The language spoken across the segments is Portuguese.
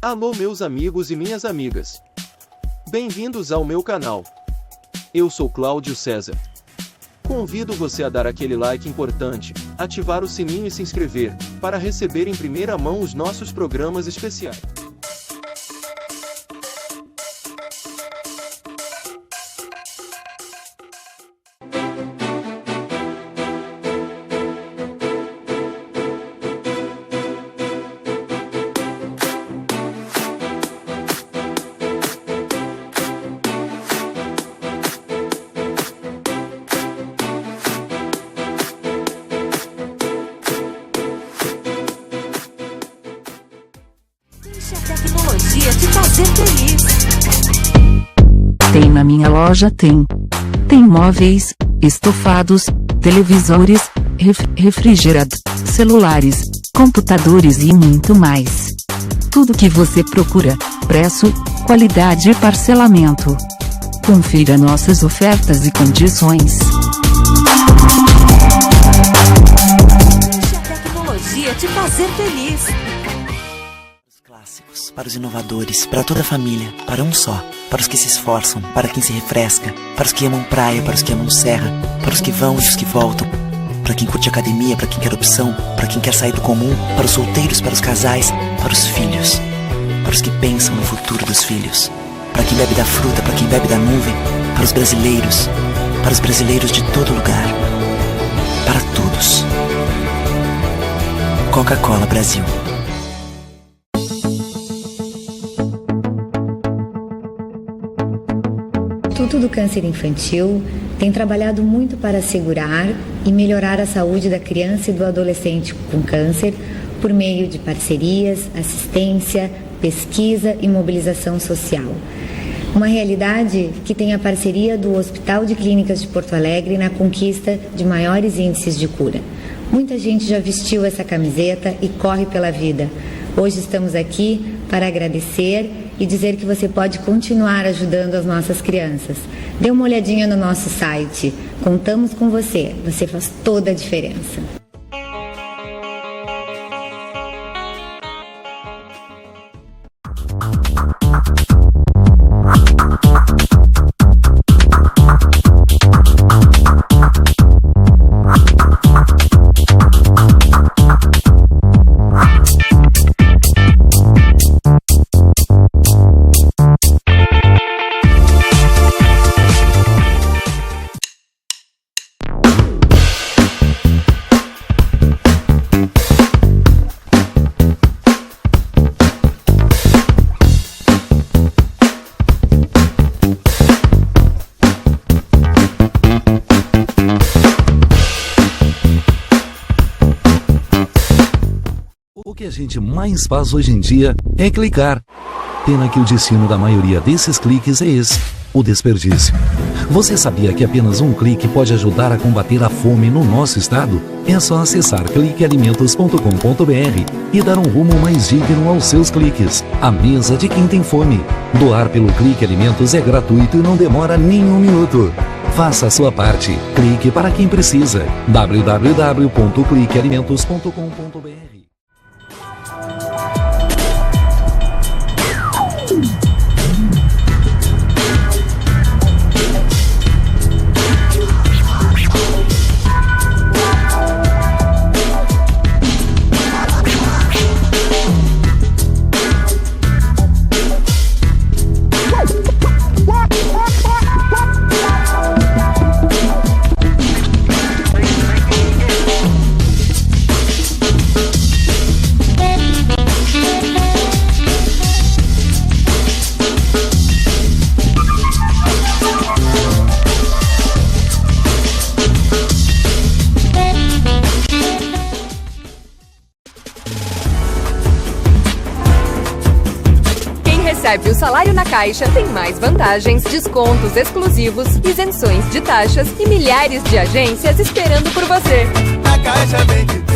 Alô meus amigos e minhas amigas. Bem-vindos ao meu canal. Eu sou Cláudio César. Convido você a dar aquele like importante, ativar o sininho e se inscrever, para receber em primeira mão os nossos programas especiais. Tecnologia te fazer feliz. Tem na minha loja, tem móveis, estofados, televisores, refrigeradores, celulares, computadores e muito mais. Tudo que você procura, preço, qualidade e parcelamento. Confira nossas ofertas e condições. Deixa a tecnologia te fazer feliz. Clássicos, para os inovadores, para toda a família, para um só, para os que se esforçam, para quem se refresca, para os que amam praia, para os que amam serra, para os que vão e os que voltam, para quem curte academia, para quem quer opção, para quem quer sair do comum, para os solteiros, para os casais, para os filhos, para os que pensam no futuro dos filhos, para quem bebe da fruta, para quem bebe da nuvem, para os brasileiros de todo lugar, para todos. Coca-Cola Brasil. O Instituto do Câncer Infantil tem trabalhado muito para assegurar e melhorar a saúde da criança e do adolescente com câncer por meio de parcerias, assistência, pesquisa e mobilização social. Uma realidade que tem a parceria do Hospital de Clínicas de Porto Alegre na conquista de maiores índices de cura. Muita gente já vestiu essa camiseta e corre pela vida. Hoje estamos aqui para agradecer e dizer que você pode continuar ajudando as nossas crianças. Dê uma olhadinha no nosso site. Contamos com você. Você faz toda a diferença. O que a gente mais faz hoje em dia é clicar. Pena que o destino da maioria desses cliques é esse, o desperdício. Você sabia que apenas um clique pode ajudar a combater a fome no nosso estado? É só acessar cliquealimentos.com.br e dar um rumo mais digno aos seus cliques. A mesa de quem tem fome. Doar pelo Clique Alimentos é gratuito e não demora nem um minuto. Faça a sua parte. Clique para quem precisa. www.cliquealimentos.com.br. Recebe o salário na Caixa, tem mais vantagens, descontos exclusivos, isenções de taxas e milhares de agências esperando por você. A Caixa vem que tem.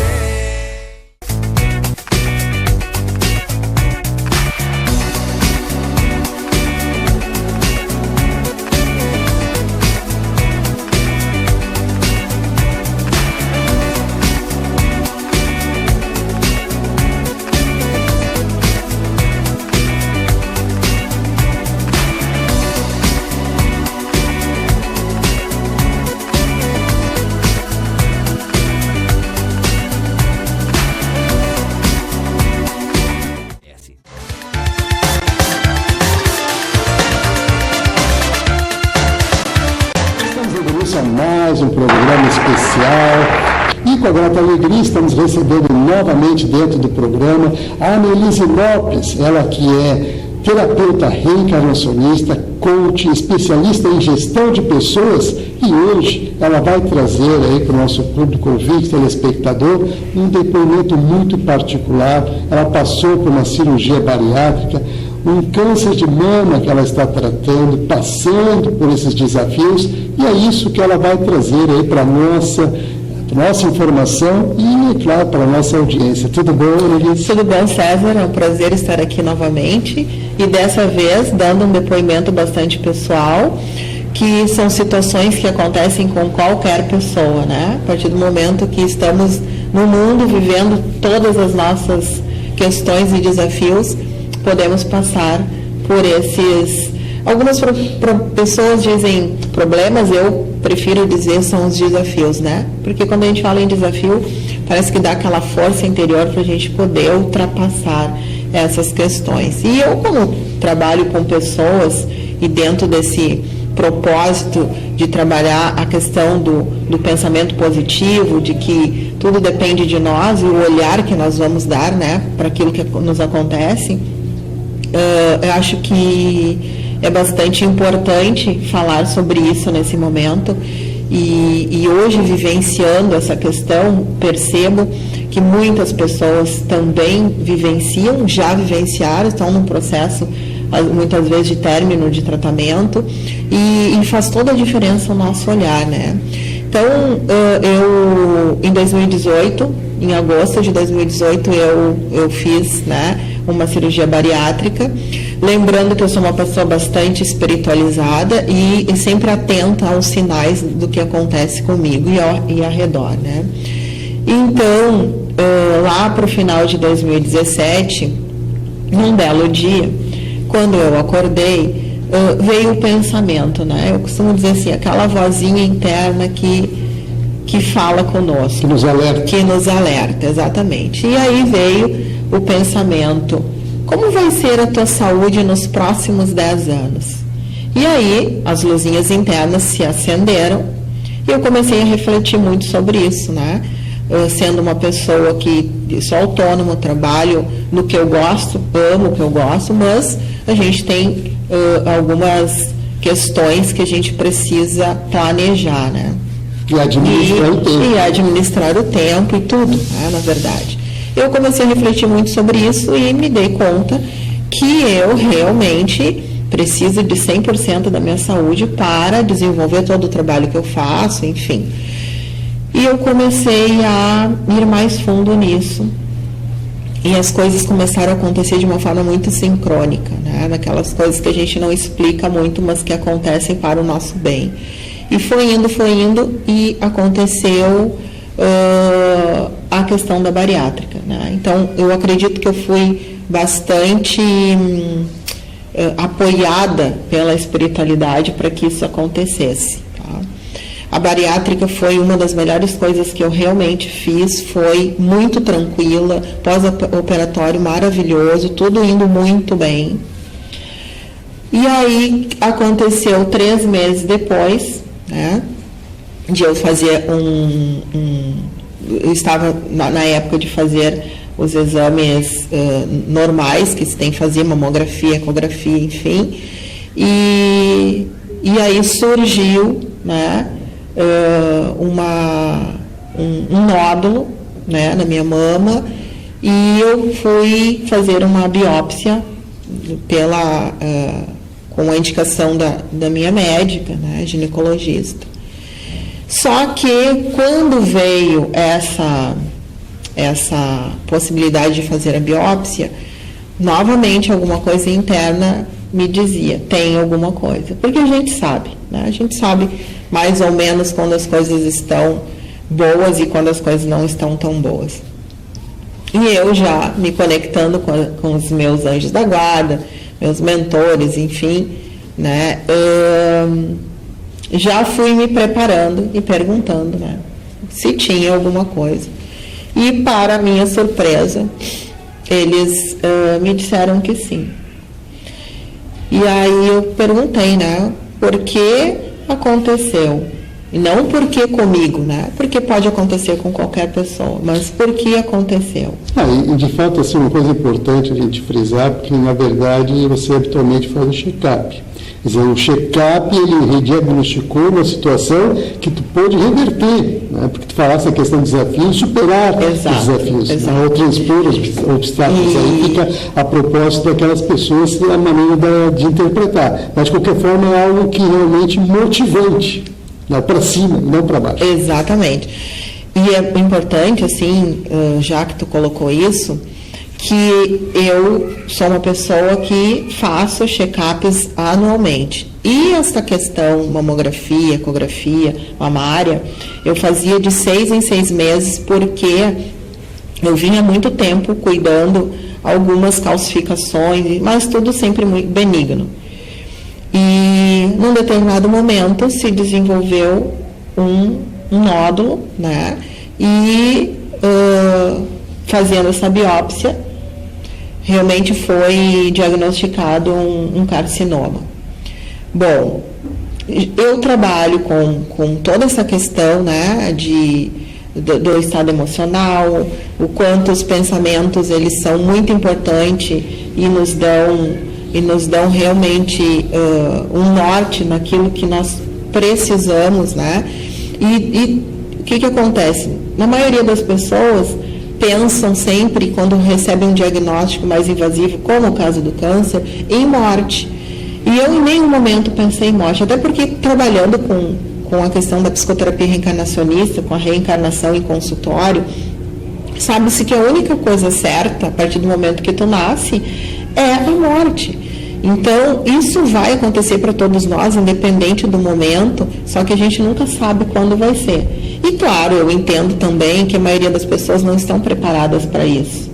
mais um programa especial. E com a grata alegria estamos recebendo novamente dentro do programa a Annelise Lopes, ela que é terapeuta reencarnacionista, coach, especialista em gestão de pessoas, e hoje ela vai trazer aí para o nosso público ouvinte, telespectador, um depoimento muito particular. Ela passou por uma cirurgia bariátrica, um câncer de mama que ela está tratando, passando por esses desafios, e é isso que ela vai trazer aí para a nossa informação e, claro, para a nossa audiência. Tudo bom, Annelise? Tudo bom, César? É um prazer estar aqui novamente e dessa vez dando um depoimento bastante pessoal, que são situações que acontecem com qualquer pessoa, né? A partir do momento que estamos no mundo vivendo todas as nossas questões e desafios, podemos passar por esses... Algumas pessoas dizem problemas, eu prefiro dizer são os desafios, né? Porque quando a gente fala em desafio, parece que dá aquela força interior para a gente poder ultrapassar essas questões. E eu, como trabalho com pessoas e dentro desse propósito de trabalhar a questão do pensamento positivo, de que tudo depende de nós e o olhar que nós vamos dar, né, para aquilo que nos acontece, eu acho que é bastante importante falar sobre isso nesse momento e hoje, vivenciando essa questão, percebo que muitas pessoas também vivenciam, já vivenciaram, estão num processo muitas vezes de término de tratamento e faz toda a diferença o nosso olhar, né? Então, eu em 2018, em agosto de 2018, eu fiz, né, uma cirurgia bariátrica, lembrando que eu sou uma pessoa bastante espiritualizada e sempre atenta aos sinais do que acontece comigo e ao redor, né? Então, lá para o final de 2017, num belo dia, quando eu acordei, veio o pensamento, né? Eu costumo dizer assim, aquela vozinha interna que fala conosco. Que nos alerta. Que nos alerta, exatamente. E aí veio o pensamento, como vai ser a tua saúde nos próximos 10 anos? E aí, as luzinhas internas se acenderam e eu comecei a refletir muito sobre isso, né? Eu, sendo uma pessoa que sou autônoma, trabalho no que eu gosto, amo o que eu gosto, mas a gente tem algumas questões que a gente precisa planejar, né? E administrar o tempo. E administrar o tempo e tudo, né, na verdade. Eu comecei a refletir muito sobre isso e me dei conta que eu realmente preciso de 100% da minha saúde para desenvolver todo o trabalho que eu faço, enfim. E eu comecei a ir mais fundo nisso. E as coisas começaram a acontecer de uma forma muito sincrônica, né? Daquelas coisas que a gente não explica muito, mas que acontecem para o nosso bem. E foi indo e aconteceu a questão da bariátrica, né? Então, eu acredito que eu fui bastante apoiada pela espiritualidade para que isso acontecesse, tá? A bariátrica foi uma das melhores coisas que eu realmente fiz, foi muito tranquila, pós-operatório maravilhoso, tudo indo muito bem. E aí aconteceu 3 meses depois, né, de eu fazer eu estava na época de fazer os exames normais que se tem que fazer, mamografia, ecografia, enfim, e aí surgiu, né, um nódulo, né, na minha mama, e eu fui fazer uma biópsia com a indicação da minha médica, né, ginecologista. Só que quando veio essa possibilidade de fazer a biópsia, novamente alguma coisa interna me dizia, tem alguma coisa. Porque a gente sabe, né? A gente sabe mais ou menos quando as coisas estão boas e quando as coisas não estão tão boas. E eu já me conectando com os meus anjos da guarda, meus mentores, enfim, né? Já fui me preparando e perguntando, né, se tinha alguma coisa. E, para minha surpresa, eles me disseram que sim. E aí eu perguntei, né, por que aconteceu? E não porque comigo, né? Porque pode acontecer com qualquer pessoa, mas porque aconteceu. E de fato, assim, uma coisa importante a gente frisar, porque na verdade você habitualmente faz um check-up. Quer dizer, o check-up, ele diagnosticou uma situação que tu pôde reverter, né? Porque tu falasse a questão do desafio e superar os desafios, né? Ou transpor os obstáculos. Aí fica a propósito daquelas pessoas a maneira de interpretar. Mas, de qualquer forma, é algo que realmente motivante, né? Para cima, não para baixo. Exatamente. E é importante, assim, já que tu colocou isso, que eu sou uma pessoa que faço check-ups anualmente. E essa questão, mamografia, ecografia, mamária, eu fazia de 6 em 6 meses, porque eu vinha há muito tempo cuidando algumas calcificações, mas tudo sempre muito benigno. E num determinado momento se desenvolveu um nódulo, né? E fazendo essa biópsia, realmente foi diagnosticado um carcinoma. Bom, eu trabalho com toda essa questão, né, do estado emocional, o quanto os pensamentos eles são muito importantes e nos dão realmente um norte naquilo que nós precisamos, né? E o que acontece? Na maioria das pessoas pensam sempre, quando recebem um diagnóstico mais invasivo, como o caso do câncer, em morte. E eu em nenhum momento pensei em morte, até porque trabalhando com a questão da psicoterapia reencarnacionista, com a reencarnação em consultório, sabe-se que a única coisa certa, a partir do momento que tu nasce, é a morte. Então, isso vai acontecer para todos nós, independente do momento, só que a gente nunca sabe quando vai ser. E, claro, eu entendo também que a maioria das pessoas não estão preparadas para isso.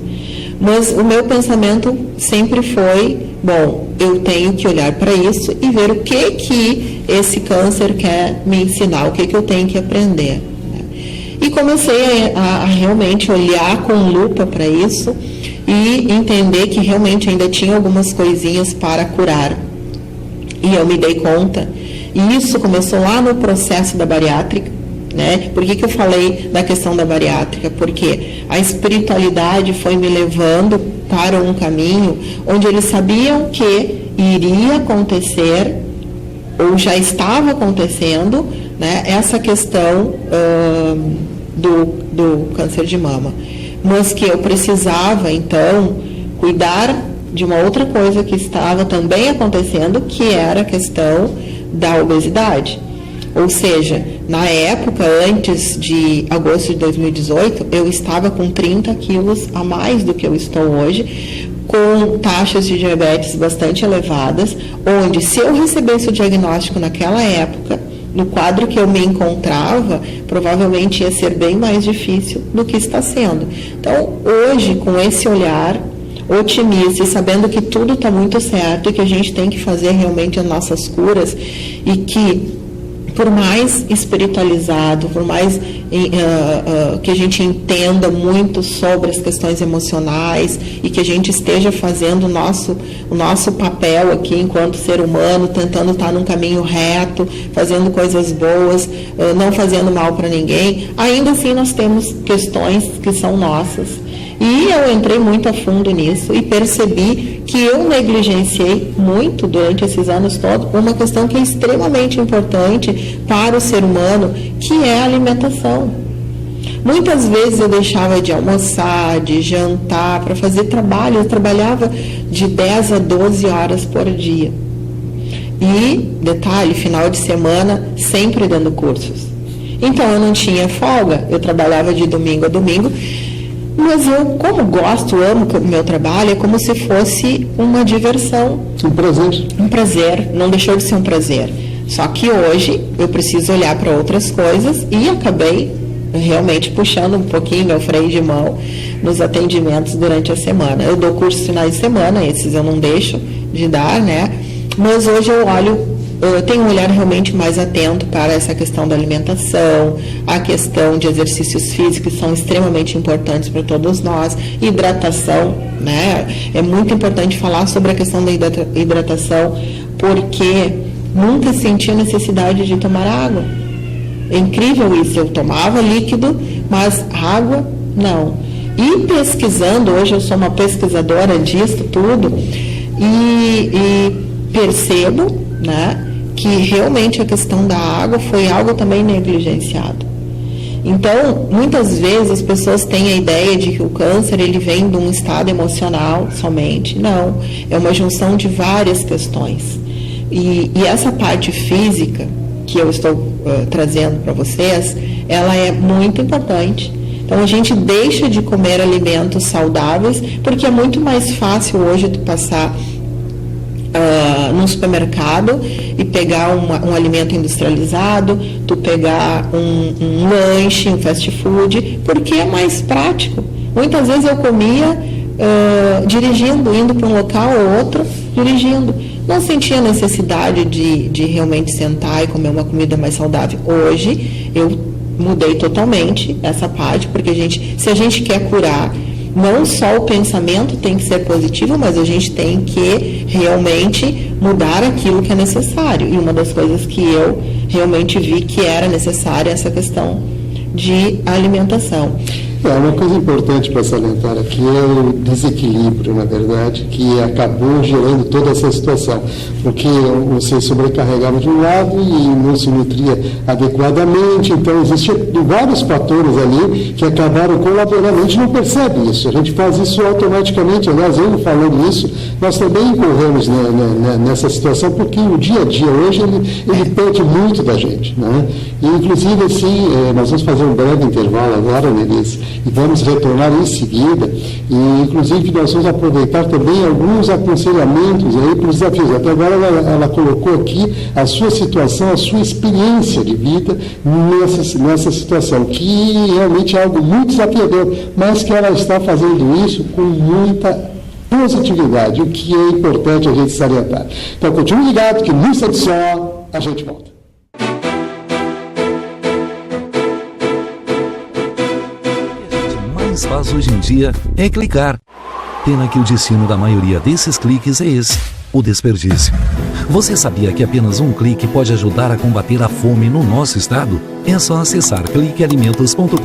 Mas o meu pensamento sempre foi, bom, eu tenho que olhar para isso e ver o que esse câncer quer me ensinar, o que eu tenho que aprender. E comecei a realmente olhar com lupa para isso e entender que realmente ainda tinha algumas coisinhas para curar. E eu me dei conta. E isso começou lá no processo da bariátrica, né? Por que eu falei da questão da bariátrica? Porque a espiritualidade foi me levando para um caminho onde eles sabiam que iria acontecer, ou já estava acontecendo, né, essa questão do câncer de mama. Mas que eu precisava, então, cuidar de uma outra coisa que estava também acontecendo, que era a questão da obesidade. Ou seja, na época, antes de agosto de 2018, eu estava com 30 quilos a mais do que eu estou hoje, com taxas de diabetes bastante elevadas, onde se eu recebesse o diagnóstico naquela época, no quadro que eu me encontrava, provavelmente ia ser bem mais difícil do que está sendo. Então, hoje, com esse olhar otimista e sabendo que tudo está muito certo e que a gente tem que fazer realmente as nossas curas e que, por mais espiritualizado, por mais que a gente entenda muito sobre as questões emocionais e que a gente esteja fazendo o nosso papel aqui enquanto ser humano, tentando estar num caminho reto, fazendo coisas boas, não fazendo mal para ninguém, ainda assim nós temos questões que são nossas. E eu entrei muito a fundo nisso e percebi que eu negligenciei muito durante esses anos todos uma questão que é extremamente importante para o ser humano, que é a alimentação. Muitas vezes eu deixava de almoçar, de jantar, para fazer trabalho. Eu trabalhava de 10 a 12 horas por dia. E, detalhe, final de semana, sempre dando cursos. Então, eu não tinha folga, eu trabalhava de domingo a domingo. Mas eu, como gosto, amo o meu trabalho, é como se fosse uma diversão. Um prazer. Um prazer, não deixou de ser um prazer. Só que hoje eu preciso olhar para outras coisas e acabei realmente puxando um pouquinho meu freio de mão nos atendimentos durante a semana. Eu dou cursos finais de semana, esses eu não deixo de dar, né? Mas hoje eu tenho um olhar realmente mais atento para essa questão da alimentação, a questão de exercícios físicos, que são extremamente importantes para todos nós, hidratação, né? É muito importante falar sobre a questão da hidratação, porque nunca senti a necessidade de tomar água. É incrível isso, eu tomava líquido, mas água, não. E pesquisando, hoje eu sou uma pesquisadora disso tudo, e percebo, né, que realmente a questão da água foi algo também negligenciado. Então, muitas vezes as pessoas têm a ideia de que o câncer ele vem de um estado emocional somente. Não, é uma junção de várias questões. E essa parte física que eu estou trazendo para vocês, ela é muito importante. Então, a gente deixa de comer alimentos saudáveis, porque é muito mais fácil hoje tu passar num supermercado e pegar um alimento industrializado, tu pegar um lanche, um fast food, porque é mais prático. Muitas vezes eu comia dirigindo, indo para um local ou outro, dirigindo. Não sentia necessidade de realmente sentar e comer uma comida mais saudável. Hoje, eu mudei totalmente essa parte, porque se a gente quer curar, não só o pensamento tem que ser positivo, mas a gente tem que realmente mudar aquilo que é necessário. E uma das coisas que eu realmente vi que era necessária é essa questão de alimentação. Uma coisa importante para salientar aqui é o desequilíbrio, na verdade, que acabou gerando toda essa situação, porque você sobrecarregava de um lado e não se nutria adequadamente, então existiam vários fatores ali que acabaram colaborando. A gente não percebe isso, a gente faz isso automaticamente. Aliás, eu falando isso, nós também incorremos nessa situação, porque o dia a dia hoje ele pede muito da gente, né? E, inclusive, assim, nós vamos fazer um breve intervalo agora, Melissa, e vamos retornar em seguida, e inclusive nós vamos aproveitar também alguns aconselhamentos aí para os desafios. Até agora ela colocou aqui a sua situação, a sua experiência de vida nessa situação, que realmente é algo muito desafiador, mas que ela está fazendo isso com muita positividade, o que é importante a gente salientar. Então continue ligado que no instante só a gente volta. Faz hoje em dia é clicar. Pena que o destino da maioria desses cliques é esse, o desperdício. Você sabia que apenas um clique pode ajudar a combater a fome no nosso estado? É só acessar cliquealimentos.com.br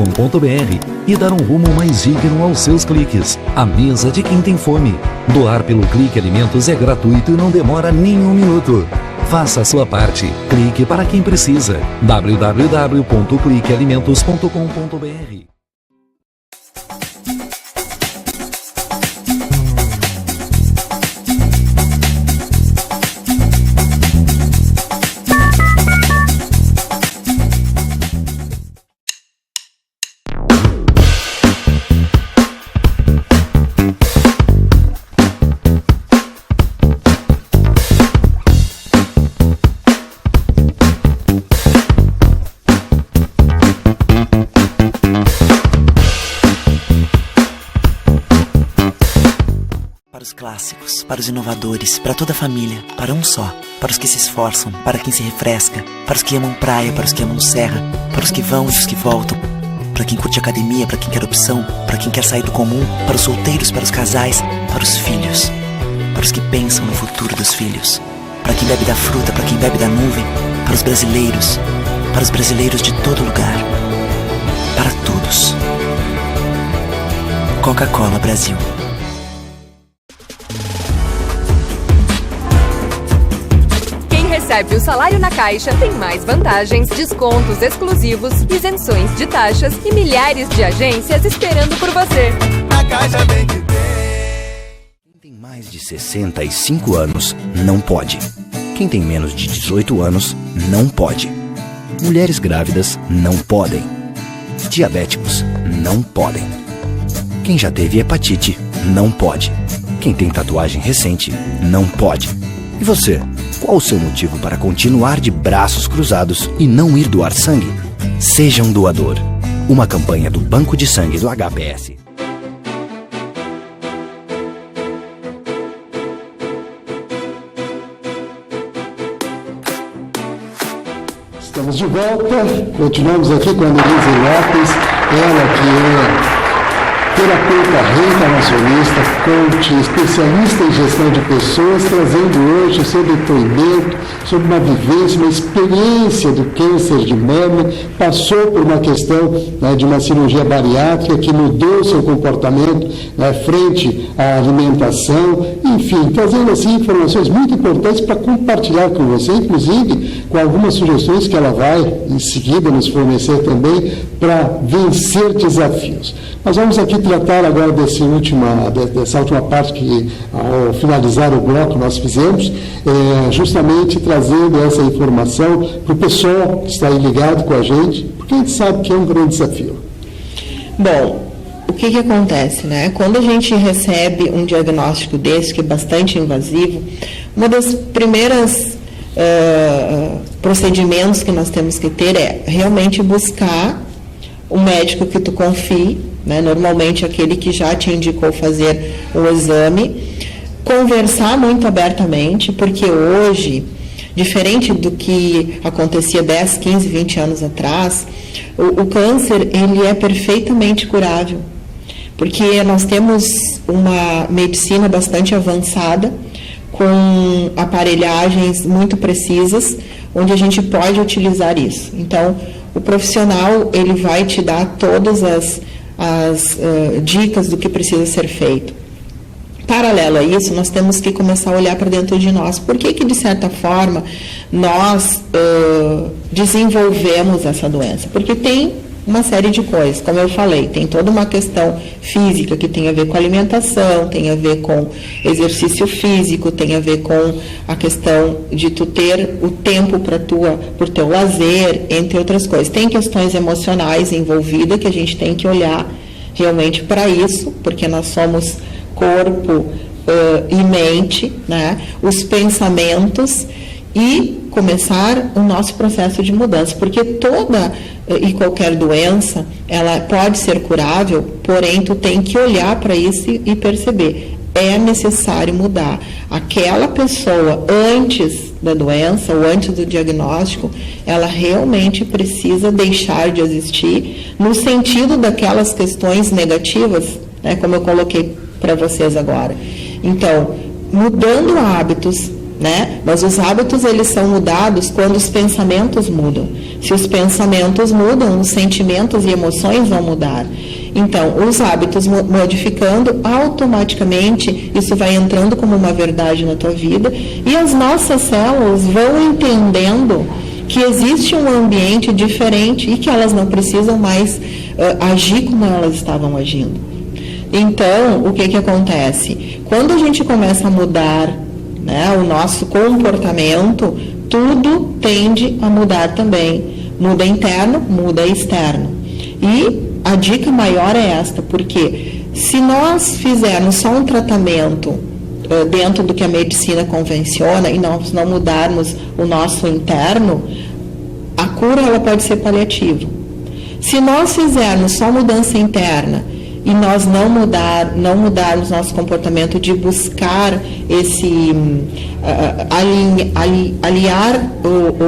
e dar um rumo mais digno aos seus cliques. A mesa de quem tem fome. Doar pelo Clique Alimentos é gratuito e não demora nem um minuto. Faça a sua parte. Clique para quem precisa. www.cliquealimentos.com.br. Clássicos, para os inovadores, para toda a família, para um só, para os que se esforçam, para quem se refresca, para os que amam praia, para os que amam serra, para os que vão e os que voltam, para quem curte academia, para quem quer opção, para quem quer sair do comum, para os solteiros, para os casais, para os filhos, para os que pensam no futuro dos filhos, para quem bebe da fruta, para quem bebe da nuvem, para os brasileiros de todo lugar, para todos. Coca-Cola Brasil. Recebe o salário na Caixa, tem mais vantagens, descontos exclusivos, isenções de taxas e milhares de agências esperando por você. A Caixa Bank tem. Quem tem mais de 65 anos não pode. Quem tem menos de 18 anos não pode. Mulheres grávidas não podem. Diabéticos não podem. Quem já teve hepatite não pode. Quem tem tatuagem recente não pode. E você? Qual o seu motivo para continuar de braços cruzados e não ir doar sangue? Seja um doador. Uma campanha do Banco de Sangue do HPS. Estamos de volta, continuamos aqui com a Annelise Lopes, ela que é terapeuta reencarnacionista, coach, especialista em gestão de pessoas, trazendo hoje o seu depoimento sobre uma vivência, uma experiência do câncer de mama, passou por uma questão, né, de uma cirurgia bariátrica que mudou seu comportamento, né, frente à alimentação, enfim, trazendo assim informações muito importantes para compartilhar com você, inclusive com algumas sugestões que ela vai em seguida nos fornecer também para vencer desafios. Nós vamos aqui tratar agora dessa última parte que, ao finalizar o bloco, nós fizemos, justamente trazendo essa informação para o pessoal que está aí ligado com a gente, porque a gente sabe que é um grande desafio. Bom, o que acontece, né? Quando a gente recebe um diagnóstico desse, que é bastante invasivo, uma das primeiras procedimentos que nós temos que ter é realmente buscar um médico que tu confie, né? Normalmente aquele que já te indicou fazer o exame, conversar muito abertamente, porque hoje, diferente do que acontecia 10, 15, 20 anos atrás, o câncer ele é perfeitamente curável, porque nós temos uma medicina bastante avançada, com aparelhagens muito precisas, onde a gente pode utilizar isso. Então, o profissional ele vai te dar todas as dicas do que precisa ser feito. Paralelo a isso, nós temos que começar a olhar para dentro de nós. Por que de certa forma, nós desenvolvemos essa doença? Porque tem uma série de coisas, como eu falei, tem toda uma questão física que tem a ver com alimentação, tem a ver com exercício físico, tem a ver com a questão de tu ter o tempo por teu lazer, entre outras coisas. Tem questões emocionais envolvidas que a gente tem que olhar realmente para isso, porque nós somos corpo e mente, né? Os pensamentos, e começar o nosso processo de mudança, porque toda e qualquer doença, ela pode ser curável, porém tu tem que olhar para isso e perceber, é necessário mudar. Aquela pessoa antes da doença ou antes do diagnóstico, ela realmente precisa deixar de existir no sentido daquelas questões negativas, né, como eu coloquei para vocês agora. Então, mudando hábitos, né? Mas os hábitos eles são mudados quando os pensamentos mudam. Se os pensamentos mudam, os sentimentos e emoções vão mudar. Então, os hábitos modificando, automaticamente isso vai entrando como uma verdade na tua vida e as nossas células vão entendendo que existe um ambiente diferente e que elas não precisam mais agir como elas estavam agindo. Então, o que acontece? Quando a gente começa a mudar, né, o nosso comportamento, tudo tende a mudar também. Muda interno, muda externo. E a dica maior é esta, porque se nós fizermos só um tratamento dentro do que a medicina convenciona e nós não mudarmos o nosso interno, a cura ela pode ser paliativa. Se nós fizermos só mudança interna e nós não mudarmos nosso comportamento de buscar esse aliar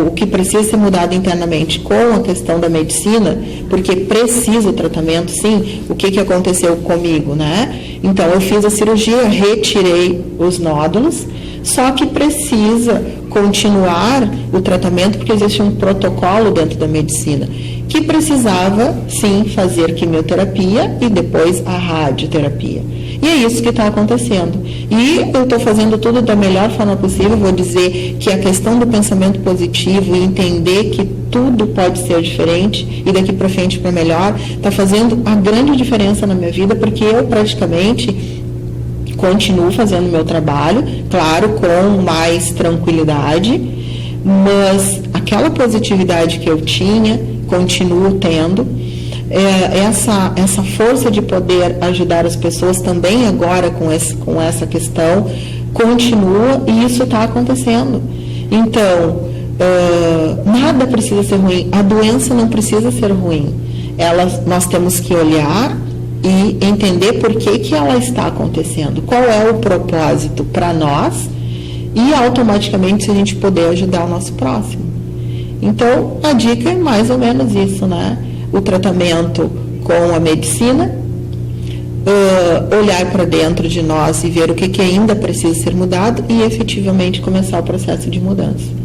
o que precisa ser mudado internamente com a questão da medicina, porque precisa o tratamento, sim. O que aconteceu comigo, né? Então, eu fiz a cirurgia, retirei os nódulos, só que precisa continuar o tratamento, porque existe um protocolo dentro da medicina, que precisava, sim, fazer quimioterapia e depois a radioterapia. E é isso que está acontecendo. E eu estou fazendo tudo da melhor forma possível, vou dizer que a questão do pensamento positivo e entender que tudo pode ser diferente e daqui para frente para melhor, está fazendo a grande diferença na minha vida, porque eu praticamente continuo fazendo o meu trabalho, claro, com mais tranquilidade, mas aquela positividade que eu tinha, continuo tendo, essa força de poder ajudar as pessoas também agora com essa questão, continua e isso está acontecendo. Então, nada precisa ser ruim, a doença não precisa ser ruim, nós temos que olhar e entender por que ela está acontecendo, qual é o propósito para nós e automaticamente se a gente poder ajudar o nosso próximo. Então, a dica é mais ou menos isso, né? O tratamento com a medicina, olhar para dentro de nós e ver o que ainda precisa ser mudado e efetivamente começar o processo de mudança.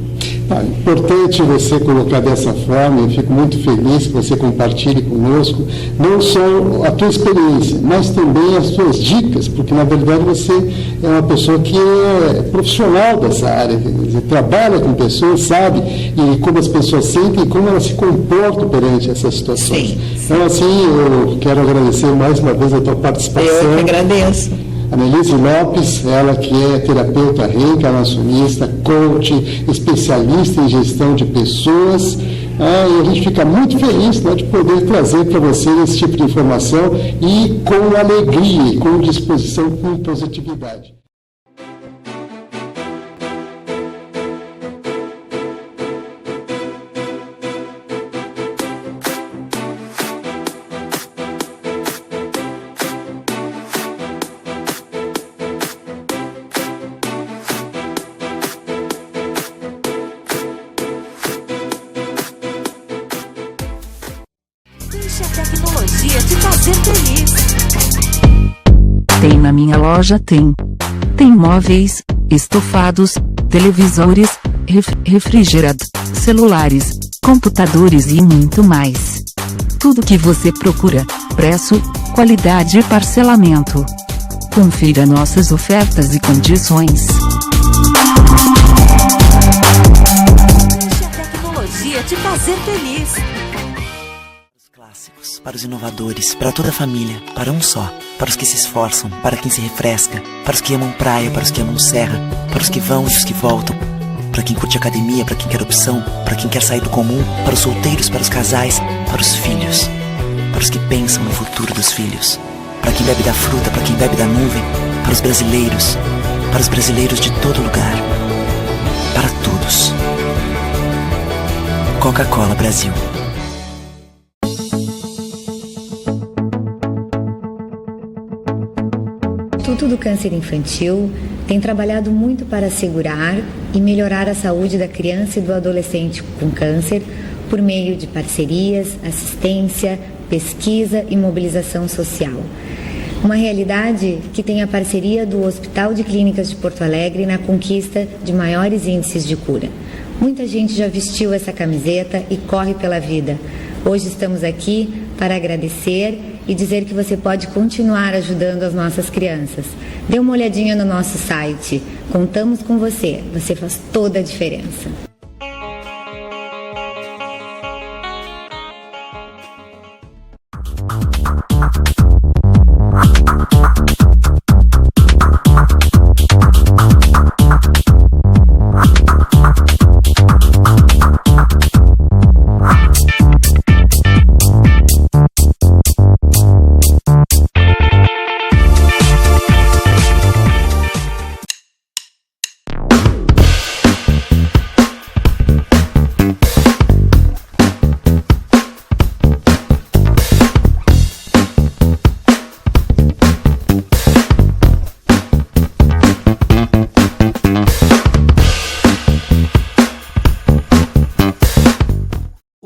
Importante você colocar dessa forma, eu fico muito feliz que você compartilhe conosco não só a tua experiência, mas também as suas dicas, porque na verdade você é uma pessoa que é profissional dessa área, quer dizer, trabalha com pessoas, sabe, e como as pessoas sentem e como elas se comportam perante essas situações. Sim. Então, assim, eu quero agradecer mais uma vez a tua participação. Eu que agradeço. Annelise Lopes, ela que é terapeuta reencarnacionista, coach, especialista em gestão de pessoas, e a gente fica muito feliz, né, de poder trazer para vocês esse tipo de informação e com alegria, com disposição, com positividade. Deixe a tecnologia te fazer feliz. Tem na minha loja, tem. Tem móveis, estofados, televisores, refrigerador, celulares, computadores e muito mais. Tudo que você procura, preço, qualidade e parcelamento. Confira nossas ofertas e condições. Deixe a tecnologia te fazer feliz. Clássicos, para os inovadores, para toda a família, para um só, para os que se esforçam, para quem se refresca, para os que amam praia, para os que amam serra, para os que vão e os que voltam, para quem curte academia, para quem quer opção, para quem quer sair do comum, para os solteiros, para os casais, para os filhos, para os que pensam no futuro dos filhos, para quem bebe da fruta, para quem bebe da nuvem, para os brasileiros de todo lugar, para todos. Coca-Cola Brasil. O Instituto do Câncer Infantil tem trabalhado muito para assegurar e melhorar a saúde da criança e do adolescente com câncer por meio de parcerias, assistência, pesquisa e mobilização social. Uma realidade que tem a parceria do Hospital de Clínicas de Porto Alegre na conquista de maiores índices de cura. Muita gente já vestiu essa camiseta e corre pela vida. Hoje estamos aqui para agradecer e dizer que você pode continuar ajudando as nossas crianças. Dê uma olhadinha no nosso site. Contamos com você. Você faz toda a diferença.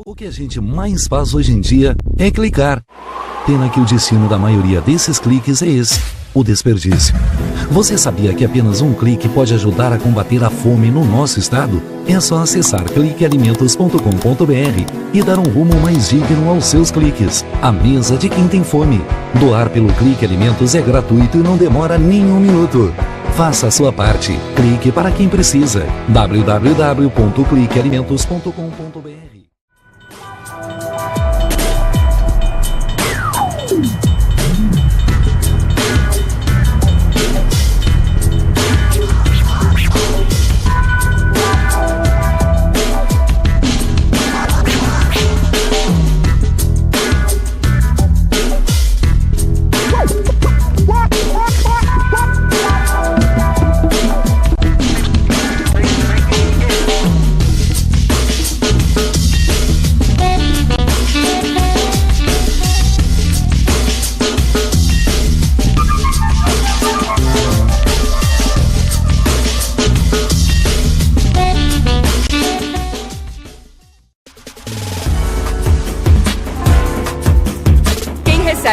O que a gente mais faz hoje em dia é clicar. Pena que o destino da maioria desses cliques é esse, o desperdício. Você sabia que apenas um clique pode ajudar a combater a fome no nosso estado? É só acessar cliquealimentos.com.br e dar um rumo mais digno aos seus cliques. A mesa de quem tem fome. Doar pelo Clique Alimentos é gratuito e não demora nem um minuto. Faça a sua parte. Clique para quem precisa. www.cliquealimentos.com.br.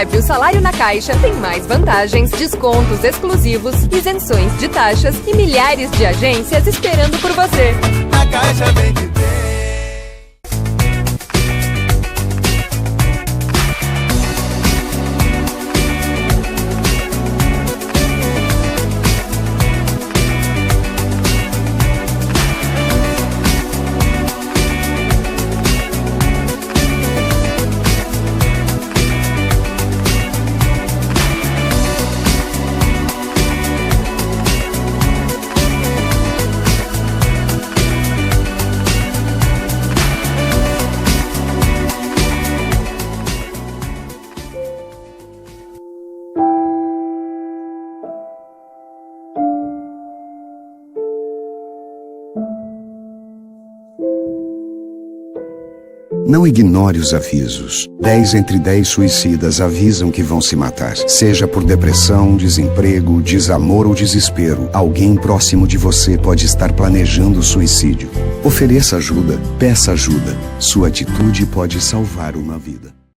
recebe o salário na Caixa tem mais vantagens, descontos exclusivos, isenções de taxas e milhares de agências esperando por você. Na Caixa vem que tem. Não ignore os avisos. 10 entre 10 suicidas avisam que vão se matar. Seja por depressão, desemprego, desamor ou desespero, alguém próximo de você pode estar planejando suicídio. Ofereça ajuda, peça ajuda. Sua atitude pode salvar uma vida.